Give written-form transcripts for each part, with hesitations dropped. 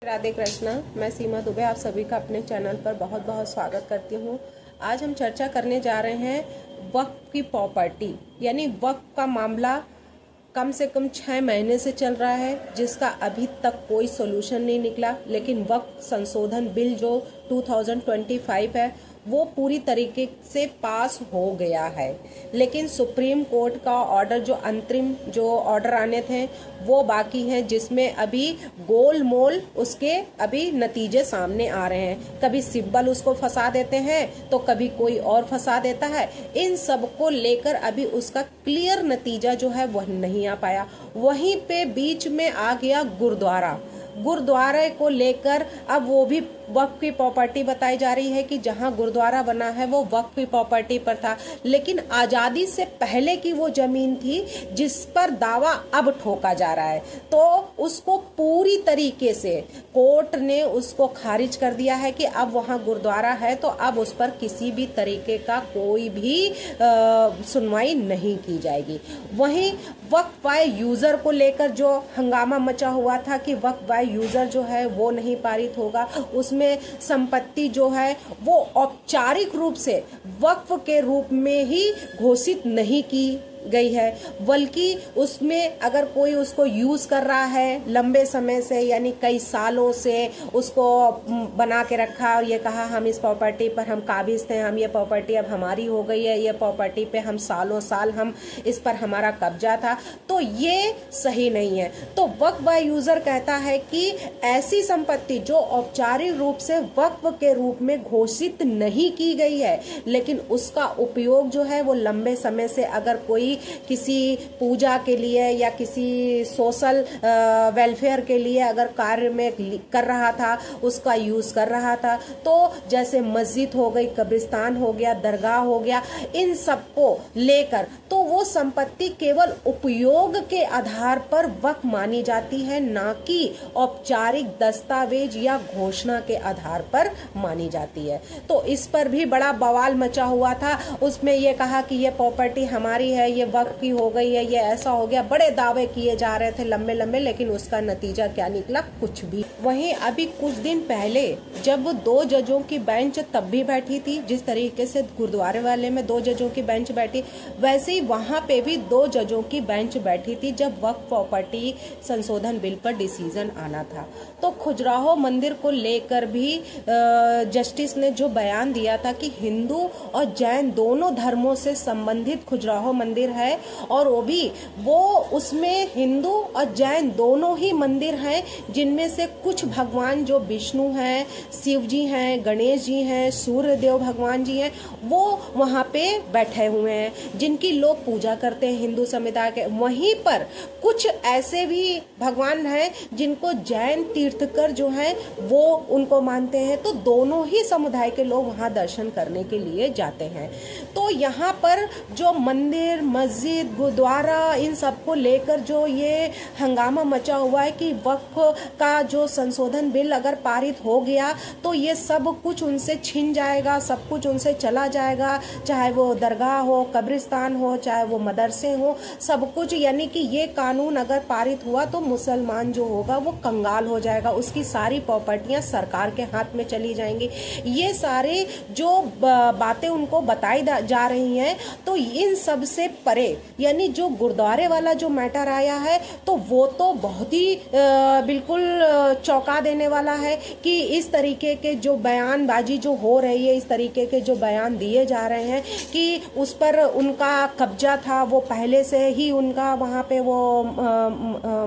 राधे कृष्णा। मैं सीमा दुबे आप सभी का अपने चैनल पर बहुत बहुत स्वागत करती हूँ। आज हम चर्चा करने जा रहे हैं वक्फ की प्रॉपर्टी, यानी वक्फ का मामला कम से कम 6 महीने से चल रहा है, जिसका अभी तक कोई सोल्यूशन नहीं निकला। लेकिन वक्फ संशोधन बिल जो 2025 है वो पूरी तरीके से पास हो गया है, लेकिन सुप्रीम कोर्ट का ऑर्डर जो अंतरिम जो ऑर्डर आने थे वो बाकी हैं, जिसमें अभी गोलमोल उसके अभी नतीजे सामने आ रहे हैं। कभी सिब्बल उसको फंसा देते हैं तो कभी कोई और फंसा देता है। इन सब को लेकर अभी उसका क्लियर नतीजा जो है वह नहीं आ पाया। वहीं पे बीच में आ गया गुरुद्वारे को लेकर अब वो भी वक्फ की प्रॉपर्टी बताई जा रही है कि जहां गुरुद्वारा बना है वो वक्फ की प्रॉपर्टी पर था, लेकिन आजादी से पहले की वो जमीन थी जिस पर दावा अब ठोका जा रहा है। तो उसको पूरी तरीके से कोर्ट ने उसको खारिज कर दिया है कि अब वहां गुरुद्वारा है तो अब उस पर किसी भी तरीके का कोई भी सुनवाई नहीं की जाएगी। वहीं वक्फ बाय यूजर को लेकर जो हंगामा मचा हुआ था कि वक्फ बाय यूजर जो है वो नहीं पारित होगा, उसमें संपत्ति जो है वो औपचारिक रूप से वक्फ के रूप में ही घोषित नहीं की गई है, बल्कि उसमें अगर कोई उसको यूज कर रहा है लंबे समय से, यानी कई सालों से उसको बना के रखा और ये कहा हम इस प्रॉपर्टी पर हम काबिज थे, हम ये प्रॉपर्टी अब हमारी हो गई है, ये प्रॉपर्टी पे हम सालों साल हम इस पर हमारा कब्जा था, तो ये सही नहीं है। तो वक्फ बाय यूजर कहता है कि ऐसी संपत्ति जो औपचारिक रूप से वक्फ के रूप में घोषित नहीं की गई है, लेकिन उसका उपयोग जो है वो लंबे समय से अगर कोई किसी पूजा के लिए या किसी सोशल वेलफेयर के लिए अगर कार्य में कर रहा था, उसका यूज कर रहा था, तो जैसे मस्जिद हो गई, कब्रिस्तान हो गया, दरगाह हो गया, इन सबको लेकर तो वो संपत्ति केवल उपयोग के आधार पर वक्फ मानी जाती है, ना कि औपचारिक दस्तावेज या घोषणा के आधार पर मानी जाती है। तो इस पर भी बड़ा बवाल मचा हुआ था। उसमें ये कहा कि ये प्रॉपर्टी हमारी है, ये वक्फ की हो गई है, ये ऐसा हो गया, बड़े दावे किए जा रहे थे लंबे लंबे, लेकिन उसका नतीजा क्या निकला? कुछ भी। वहीं अभी कुछ दिन पहले जब 2 जजों की बेंच तब भी बैठी थी, जिस तरीके से गुरुद्वारे वाले में 2 जजों की बेंच बैठी, वैसे ही वहां पे भी 2 जजों की बेंच बैठी थी जब वक्फ प्रॉपर्टी संशोधन बिल पर डिसीजन आना था। तो खजुराहो मंदिर को लेकर भी जस्टिस ने जो बयान दिया था कि हिंदू और जैन दोनों धर्मों से संबंधित खजुराहो मंदिर है, और वो उसमें हिंदू और जैन दोनों ही मंदिर हैं, जिनमें से कुछ भगवान जो विष्णु हैं, शिव जी हैं, गणेश जी हैं, सूर्य देव भगवान जी हैं, वो वहां पे बैठे हुए हैं जिनकी लोग पूजा करते हैं हिंदू समुदाय के। वहीं पर कुछ ऐसे भी भगवान हैं जिनको जैन तीर्थकर जो हैं वो उनको मानते हैं, तो दोनों ही समुदाय के लोग वहां दर्शन करने के लिए जाते हैं। तो यहाँ पर जो मंदिर, मस्जिद, गुरुद्वारा, इन सब को लेकर जो ये हंगामा मचा हुआ है कि वक्फ का जो संशोधन बिल अगर पारित हो गया तो ये सब कुछ उनसे छिन जाएगा, सब कुछ उनसे चला जाएगा, चाहे वो दरगाह हो, कब्रिस्तान हो, चाहे वो मदरसे हो, सब कुछ। यानी कि ये कानून अगर पारित हुआ तो मुसलमान जो होगा वो कंगाल हो जाएगा, उसकी सारी प्रॉपर्टियां सरकार के हाथ में चली जाएंगी। ये सारे जो बातें उनको बताई जा रही हैं, तो इन सब से परे, यानी जो गुरुद्वारे वाला जो मैटर आया है तो वो तो बहुत ही बिल्कुल चौंका देने वाला है कि इस तरीके के जो बयानबाजी जो हो रही है, इस तरीके के जो बयान दिए जा रहे हैं कि उस पर उनका कब्जा था, वो पहले से ही उनका वहाँ पे वो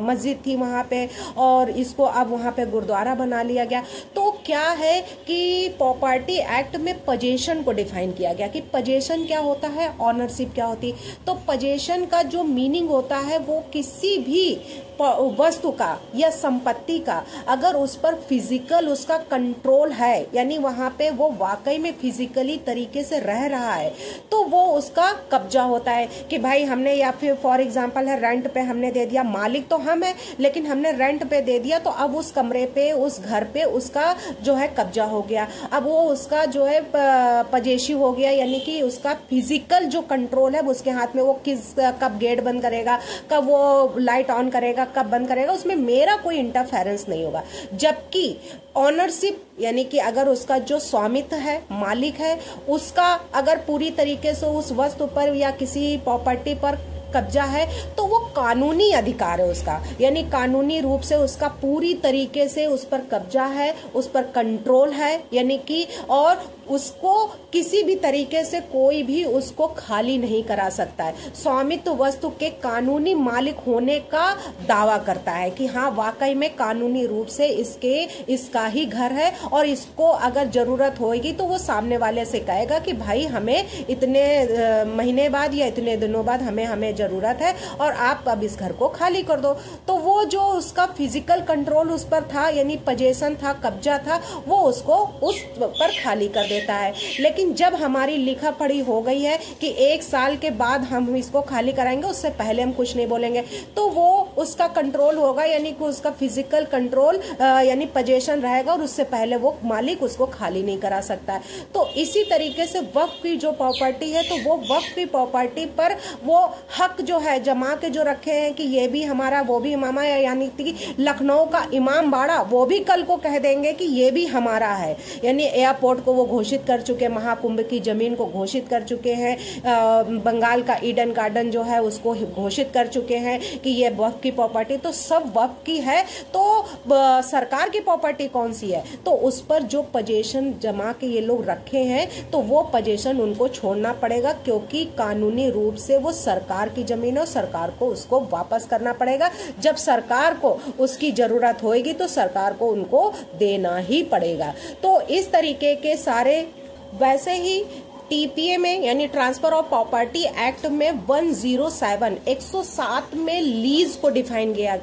मस्जिद थी वहाँ पे, और इसको अब वहाँ पे गुरुद्वारा बना लिया गया। तो क्या है कि प्रॉपर्टी एक्ट में पजेशन को डिफाइन किया गया कि पजेशन क्या होता है, ऑनरशिप क्या होती है। तो पजेशन का जो मीनिंग होता है वो किसी भी वस्तु का या संपत्ति का अगर उस पर फिजिकल उसका कंट्रोल है, यानी वहां पे वो वाकई में फिजिकली तरीके से रह रहा है, तो वो उसका कब्जा होता है कि भाई हमने, या फिर फॉर एग्जांपल है रेंट पे हमने दे दिया, मालिक तो हम है लेकिन हमने रेंट पे दे दिया, तो अब उस कमरे पे, उस घर पे उसका जो है कब्जा हो गया, अब वो उसका जो है पजेशी हो गया, यानी कि उसका फिजिकल जो कंट्रोल है वो उसके हाथ में, वो कब गेट बंद करेगा, कब वो लाइट ऑन करेगा, कब बंद करेगा, उसमें मेरा कोई इंटरफेरेंस नहीं होगा। जबकि ऑनरशिप यानी कि अगर उसका जो स्वामित्व है, मालिक है, उसका अगर पूरी तरीके से उस वस्तु पर या किसी प्रॉपर्टी पर कब्जा है तो वो कानूनी अधिकार है उसका, यानी कानूनी रूप से उसका पूरी तरीके से उस पर कब्जा है, उस पर कंट्रोल है, यानी कि और उसको किसी भी तरीके से कोई भी उसको खाली नहीं करा सकता है। स्वामित्व वस्तु के कानूनी मालिक होने का दावा करता है कि हाँ वाकई में कानूनी रूप से इसका ही घर है, और इसको अगर जरूरत होगी तो वो सामने वाले से कहेगा कि भाई हमें इतने महीने बाद या इतने दिनों बाद हमें जरूरत है और आप अब इस घर को खाली कर दो। तो वो जो उसका फिजिकल कंट्रोल उस पर था, यानी पजेशन था, कब्जा था, वो उसको उस पर खाली कर देता है। लेकिन जब हमारी लिखा पढ़ी हो गई है कि 1 साल के बाद हम इसको खाली कराएंगे, उससे पहले हम कुछ नहीं बोलेंगे, तो वो उसका कंट्रोल होगा, यानी कि उसका फिजिकल कंट्रोल यानी पजेशन रहेगा, और उससे पहले वो मालिक उसको खाली नहीं करा सकता है। तो इसी तरीके से वक्फ की जो प्रॉपर्टी है, तो वो वक्फ की प्रॉपर्टी पर वो हक जो है जमा के जो रखे हैं कि ये भी हमारा, वो भी हमारा, यानी कि लखनऊ का इमाम बाड़ा वो भी कल को कह देंगे कि ये भी हमारा है। यानी एयरपोर्ट को वो घोषित कर चुके, महाकुंभ की जमीन को घोषित कर चुके हैं, बंगाल का ईडन गार्डन जो है उसको घोषित कर चुके हैं कि ये वक्फ की प्रॉपर्टी, तो सब वक्फ की है। तो सरकार की प्रॉपर्टी कौन सी है, तो उस पर जो पजेशन जमा के ये लोग रखे हैं तो वो पजेशन उनको छोड़ना पड़ेगा, क्योंकि कानूनी रूप से वो सरकार की जमीन है, सरकार को उसको वापस करना पड़ेगा। जब सरकार को उसकी जरूरत होगी तो सरकार को उनको देना ही पड़ेगा। तो इस तरीके के सारे, वैसे ही टीपीए में यानी ट्रांसफर ऑफ प्रॉपर्टी एक्ट में 107 में लीज को डिफाइन किया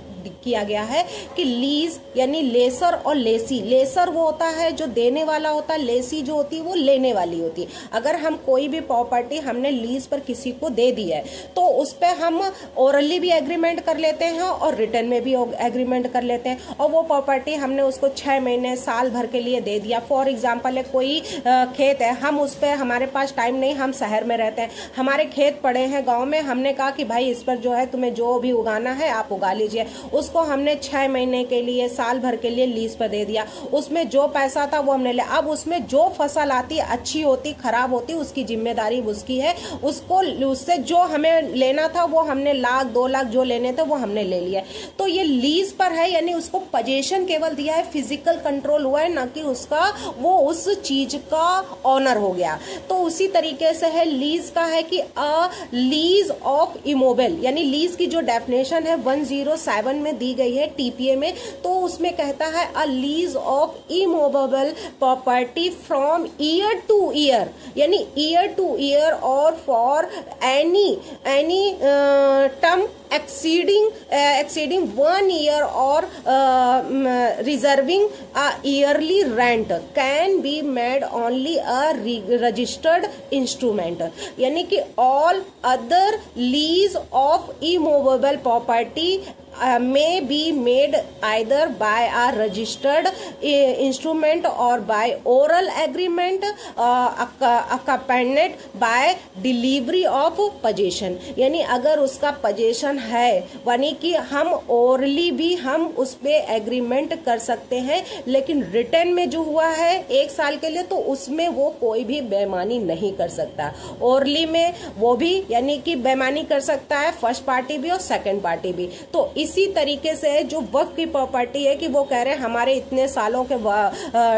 गया है कि लीज यानी लेसर और लेसी। लेसर वो होता है जो देने वाला होता है, लेसी जो होती है वो लेने वाली होती है। अगर हम कोई भी प्रॉपर्टी हमने लीज पर किसी को दे दी है तो उस पर हम ओरली भी एग्रीमेंट कर लेते हैं और रिटर्न में भी एग्रीमेंट कर लेते हैं, और वो प्रॉपर्टी हमने उसको 6 महीने साल भर के लिए दे दिया। फॉर एग्जाम्पल है कोई खेत है, हम उस पर, हमारे पास टाइम नहीं, हम शहर में रहते हैं, हमारे खेत पड़े हैं गाँव में, हमने कहा कि भाई इस पर जो है तुम्हें जो भी उगाना है आप उगा लीजिए। उसको हमने 6 महीने के लिए, साल भर के लिए लीज पर दे दिया। उसमें जो पैसा था वो हमने ले, अब उसमें जो फसल आती, अच्छी होती खराब होती, उसकी जिम्मेदारी उसकी है, उसको उससे जो हमें लेना था वो हमने 1 लाख 2 लाख जो लेने थे वो हमने ले लिया। तो ये लीज पर है, यानी उसको पजेशन केवल दिया है, फिजिकल कंट्रोल हुआ है, ना कि उसका वो उस चीज का ऑनर हो गया। तो उसी तरीके से है लीज का, है कि अ लीज ऑफ इमोबल, यानी लीज की जो डेफिनेशन है 107 में दी गई है टीपीए में, तो उसमें कहता है अ lease of immovable property from year two year, यानी ईयर टू ईयर और for any term exceeding 1 year or reserving a yearly rent can be made only a registered instrument, यानी कि all other lease of immovable property may be made either by a registered instrument or by oral agreement accompanied by delivery of possession, यानी अगर उसका possession है, यानी कि हम orally भी हम उस पे एग्रीमेंट कर सकते हैं, लेकिन रिटर्न में जो हुआ है 1 साल के लिए तो उसमें वो कोई भी बेईमानी नहीं कर सकता। ओरली में वो भी यानी कि बेईमानी कर सकता है, फर्स्ट पार्टी भी और सेकंड पार्टी भी। तो इसी तरीके से जो वक्फ की प्रॉपर्टी है कि वो कह रहे हैं हमारे इतने सालों के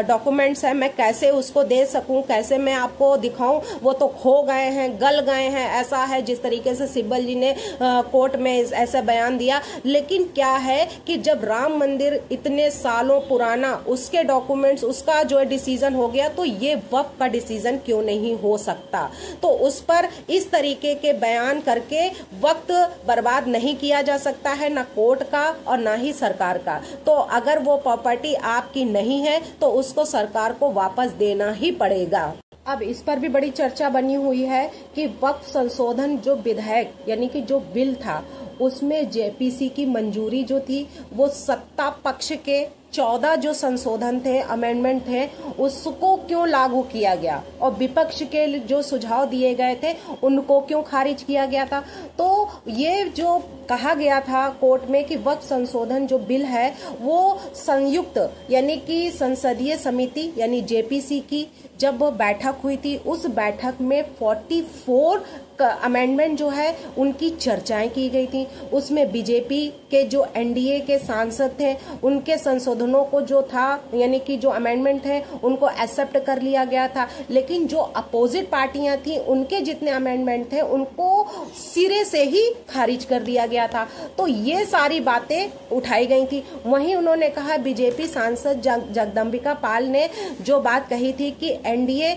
डॉक्यूमेंट्स हैं, मैं कैसे उसको दे सकूं, कैसे मैं आपको दिखाऊं, वो तो खो गए हैं, गल गए हैं, ऐसा है जिस तरीके से सिब्बल जी ने कोर्ट में ऐसा बयान दिया। लेकिन क्या है कि जब राम मंदिर इतने सालों पुराना, उसके डॉक्यूमेंट्स, उसका जो है डिसीजन हो गया, तो ये वक्फ का डिसीजन क्यों नहीं हो सकता। तो उस पर इस तरीके के बयान करके वक्त बर्बाद नहीं किया जा सकता है, ना कोर्ट का और ना ही सरकार का। तो अगर वो प्रॉपर्टी आपकी नहीं है तो उसको सरकार को वापस देना ही पड़ेगा। अब इस पर भी बड़ी चर्चा बनी हुई है कि वक्फ संशोधन जो विधेयक यानी कि जो बिल था उसमें जेपीसी की मंजूरी जो थी वो सत्ता पक्ष के 14 जो संशोधन थे, अमेंडमेंट थे, उसको क्यों लागू किया गया और विपक्ष के जो सुझाव दिए गए थे उनको क्यों खारिज किया गया था। तो ये जो कहा गया था कोर्ट में कि वक्फ संशोधन जो बिल है वो संयुक्त यानी कि संसदीय समिति यानी जेपीसी की जब बैठक हुई थी, उस बैठक में 44 अमेंडमेंट जो है उनकी चर्चाएं की गई थी। उसमें बीजेपी के जो एनडीए के सांसद थे उनके संशोधनों को जो था यानी कि जो अमेंडमेंट है उनको एक्सेप्ट कर लिया गया था, लेकिन जो अपोजिट पार्टियां थी उनके जितने अमेंडमेंट थे उनको सिरे से ही खारिज कर दिया गया था। तो ये सारी बातें उठाई गई थी। वहीं उन्होंने कहा, बीजेपी सांसद जगदम्बिका पाल ने जो बात कही थी कि एनडीए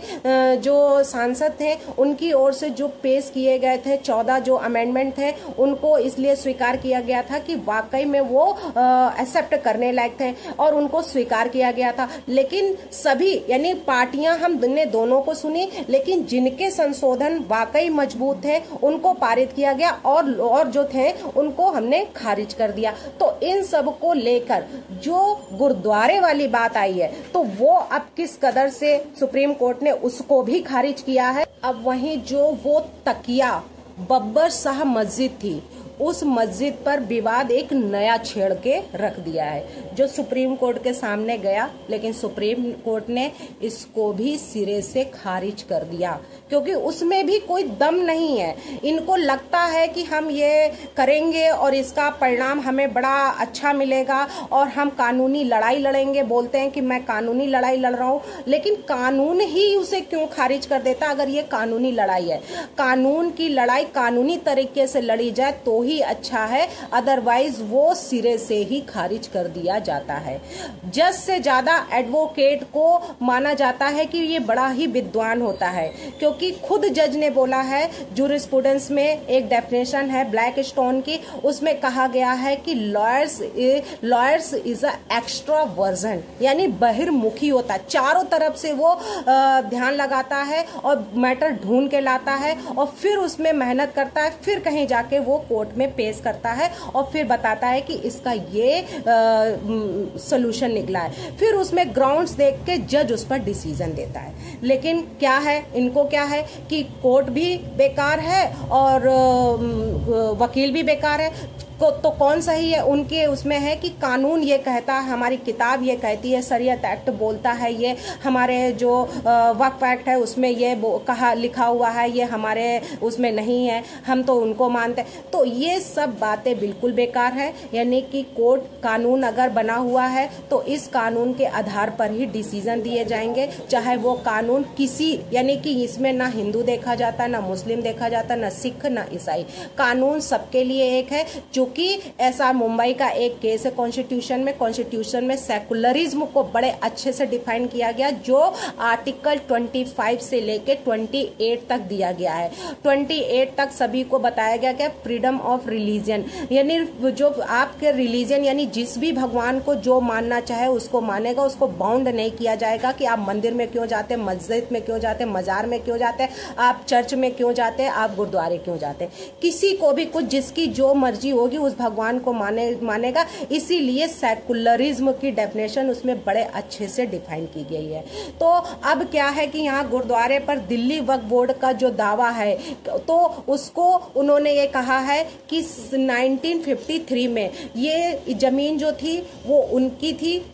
जो सांसद थे उनकी ओर से जो पेश किए गए थे 14 जो अमेंडमेंट थे उनको इसलिए स्वीकार किया गया था कि वाकई में वो एक्सेप्ट करने लायक थे और उनको स्वीकार किया गया था। लेकिन सभी यानी पार्टियां हमने दोनों को सुनी, लेकिन जिनके संशोधन वाकई मजबूत थे उनको पारित किया गया और जो थे उनको हमने खारिज कर दिया। तो इन सब को लेकर जो गुरुद्वारे वाली बात आई है तो वो अब किस कदर से सुप्रीम कोर्ट ने उसको भी खारिज किया है। अब वहीं जो वो तकिया बब्बर शाह मस्जिद थी उस मस्जिद पर विवाद एक नया छेड़ के रख दिया है जो सुप्रीम कोर्ट के सामने गया, लेकिन सुप्रीम कोर्ट ने इसको भी सिरे से खारिज कर दिया क्योंकि उसमें भी कोई दम नहीं है। इनको लगता है कि हम ये करेंगे और इसका परिणाम हमें बड़ा अच्छा मिलेगा और हम कानूनी लड़ाई लड़ेंगे। बोलते हैं कि मैं कानूनी लड़ाई लड़ रहा हूँ, लेकिन कानून ही उसे क्यों खारिज कर देता अगर ये कानूनी लड़ाई है। कानून की लड़ाई कानूनी तरीके से लड़ी जाए तो ही अच्छा है, अदरवाइज वो सिरे से ही खारिज कर दिया जाता है। जज से ज्यादा एडवोकेट को माना जाता है कि ये बड़ा ही विद्वान होता है, क्योंकि खुद जज ने बोला है, जूरिस्प्रूडेंस में एक डेफिनेशन है ब्लैक स्टोन की, उसमें कहा गया है कि lawyers is a extra version, यानी बहिर्मुखी होता है, चारों तरफ से वो ध्यान लगाता है और मैटर ढूंढ के लाता है और फिर उसमें मेहनत करता है, फिर कहीं जाके वो कोर्ट में पेश करता है और फिर बताता है कि इसका ये सॉल्यूशन निकला है। फिर उसमें ग्राउंड्स देख के जज उस पर डिसीजन देता है। लेकिन क्या है, इनको क्या है कि कोर्ट भी बेकार है और वकील भी बेकार है। तो कौन सही है? उनके उसमें है कि कानून ये कहता है, हमारी किताब ये कहती है, शरीयत एक्ट बोलता है, ये हमारे जो वक्फ एक्ट है उसमें ये कहा लिखा हुआ है, ये हमारे उसमें नहीं है, हम तो उनको मानते हैं। तो ये सब बातें बिल्कुल बेकार है। यानी कि कोर्ट कानून अगर बना हुआ है तो इस कानून के आधार पर ही डिसीजन दिए जाएंगे, चाहे वो कानून किसी, यानी कि इसमें ना हिंदू देखा जाता, ना मुस्लिम देखा जाता, ना सिख, ना ईसाई, कानून सबके लिए एक है। कि ऐसा मुंबई का एक केस है कॉन्स्टिट्यूशन में सेकुलरिज्म को बड़े अच्छे से डिफाइन किया गया, जो आर्टिकल 25 से लेके 28 तक दिया गया है। 28 तक सभी को बताया गया कि फ्रीडम ऑफ रिलीजन, यानी जो आपके रिलीजन यानी जिस भी भगवान को जो मानना चाहे उसको मानेगा, उसको बाउंड नहीं किया जाएगा कि आप मंदिर में क्यों जाते, मस्जिद में क्यों जाते, मजार में क्यों जाते, आप चर्च में क्यों जाते, आप गुरुद्वारे क्यों जाते। किसी को भी कुछ जिसकी जो मर्जी होगी उस भगवान को मानेगा। इसीलिए सेकुलरिज्म की डेफिनेशन उसमें बड़े अच्छे से डिफाइन की गई है। तो अब क्या है कि यहाँ गुरुद्वारे पर दिल्ली वक्फ बोर्ड का जो दावा है तो उसको उन्होंने ये कहा है कि 1953 में ये जमीन जो थी वो उनकी थी,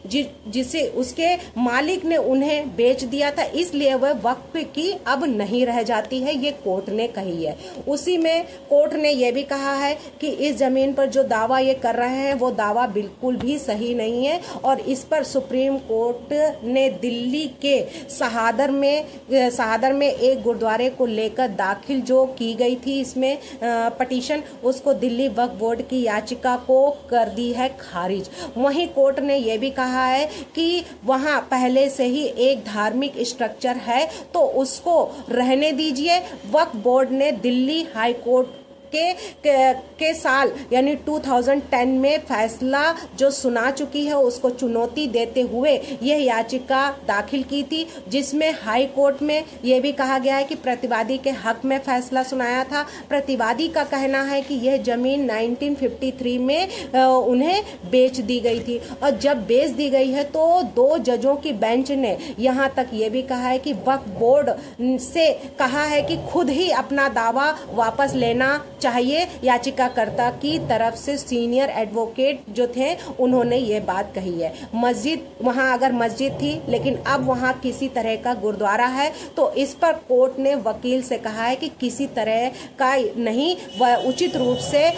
जिसे उसके मालिक ने उन्हें बेच दिया था, इसलिए वह वक्फ की अब नहीं रह जाती है, ये कोर्ट ने कही है। उसी में कोर्ट ने यह भी कहा है कि इस जमीन पर जो दावा ये कर रहे हैं वो दावा बिल्कुल भी सही नहीं है और इस पर सुप्रीम कोर्ट ने दिल्ली के शहादर में एक गुरुद्वारे को लेकर दाखिल जो की गई थी इसमें पटिशन, उसको दिल्ली वक्फ बोर्ड की याचिका को कर दी है खारिज। वहीं कोर्ट ने यह भी कहा है कि वहां पहले से ही एक धार्मिक स्ट्रक्चर है तो उसको रहने दीजिए। वक्फ बोर्ड ने दिल्ली हाई कोर्ट के साल यानी 2010 में फैसला जो सुना चुकी है उसको चुनौती देते हुए यह याचिका दाखिल की थी, जिसमें हाई कोर्ट में यह भी कहा गया है कि प्रतिवादी के हक में फैसला सुनाया था। प्रतिवादी का कहना है कि यह जमीन 1953 में उन्हें बेच दी गई थी और जब बेच दी गई है तो 2 जजों की बेंच ने यहां तक यह भी कहा है कि वक्फ बोर्ड से कहा है कि खुद ही अपना दावा वापस लेना चाहिए। याचिकाकर्ता की तरफ से सीनियर एडवोकेट जो थे उन्होंने ये बात कही है। मस्जिद, वहां अगर मस्जिद थी लेकिन अब वहां किसी तरह का गुरुद्वारा है तो इस पर कोर्ट ने वकील से कहा है कि किसी तरह का नहीं, वह उचित रूप से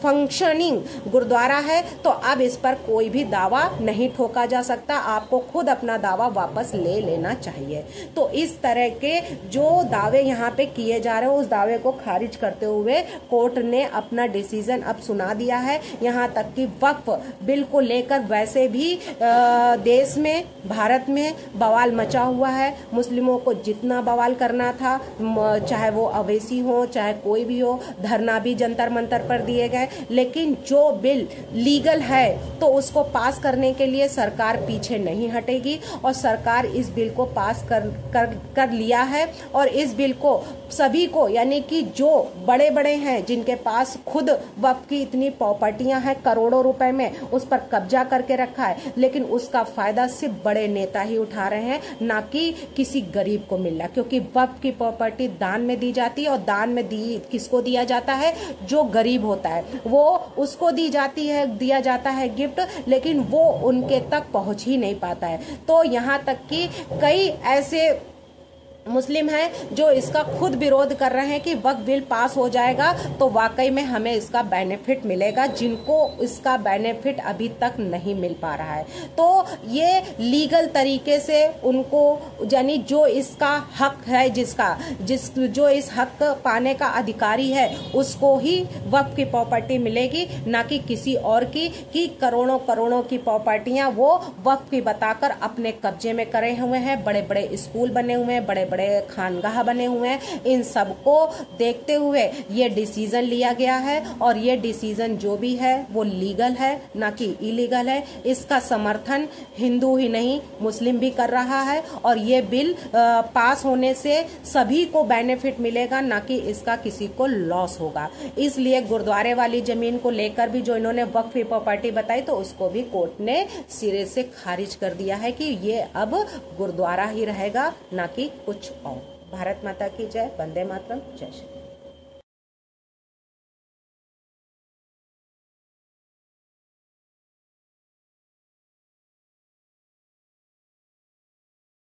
फंक्शनिंग गुरुद्वारा है तो अब इस पर कोई भी दावा नहीं ठोका जा सकता, आपको खुद अपना दावा वापस ले लेना चाहिए। तो इस तरह के जो दावे यहाँ पे किए जा रहे हैं उस दावे को खारिज करते हुए कोर्ट ने अपना डिसीजन अब सुना दिया है। यहाँ तक कि वक्फ बिल को लेकर वैसे भी देश में, भारत में बवाल मचा हुआ है। मुस्लिमों को जितना बवाल करना था, चाहे वो अवैसी हो चाहे कोई भी हो, धरना भी जंतर मंतर पर दिए गए, लेकिन जो बिल लीगल है तो उसको पास करने के लिए सरकार पीछे नहीं हटेगी और सरकार इस बिल को पास कर लिया है। और इस बिल को सभी को, यानी कि जो बड़े बड़े हैं जिनके पास खुद वक्फ की इतनी प्रॉपर्टियां हैं करोड़ों रुपए में, उस पर कब्जा करके रखा है, लेकिन उसका फायदा सिर्फ बड़े नेता ही उठा रहे हैं, ना कि किसी गरीब को मिल रहा। क्योंकि वक्फ की प्रॉपर्टी दान में दी जाती है और दान में किसको दिया जाता है? जो गरीब होता है वो उसको दिया जाता है गिफ्ट, लेकिन वो उनके तक पहुंच ही नहीं पाता है। तो यहाँ तक कि कई ऐसे मुस्लिम हैं जो इसका खुद विरोध कर रहे हैं कि वक्फ बिल पास हो जाएगा तो वाकई में हमें इसका बेनिफिट मिलेगा, जिनको इसका बेनिफिट अभी तक नहीं मिल पा रहा है। तो ये लीगल तरीके से उनको, यानी जो इसका हक है, जो इस हक पाने का अधिकारी है उसको ही वक्फ की प्रॉपर्टी मिलेगी, ना कि किसी और की, कि करोड़ों करोड़ों की प्रॉपर्टियां वो वक्फ की बताकर अपने कब्जे में करे हुए हैं। बड़े बड़े स्कूल बने हुए हैं, बड़े बड़े खानगाह बने हुए हैं। इन सबको देखते हुए ये डिसीजन लिया गया है और ये डिसीजन जो भी है वो लीगल है, ना कि इलीगल है। इसका समर्थन हिंदू ही नहीं मुस्लिम भी कर रहा है और ये बिल पास होने से सभी को बेनिफिट मिलेगा, ना कि इसका किसी को लॉस होगा। इसलिए गुरुद्वारे वाली जमीन को लेकर भी जो इन्होंने वक्फ की प्रॉपर्टी बताई तो उसको भी कोर्ट ने सिरे से खारिज कर दिया है कि ये अब गुरुद्वारा ही रहेगा, ना कि कुछ और। भारत माता की जय। वंदे मातरम। जय श्री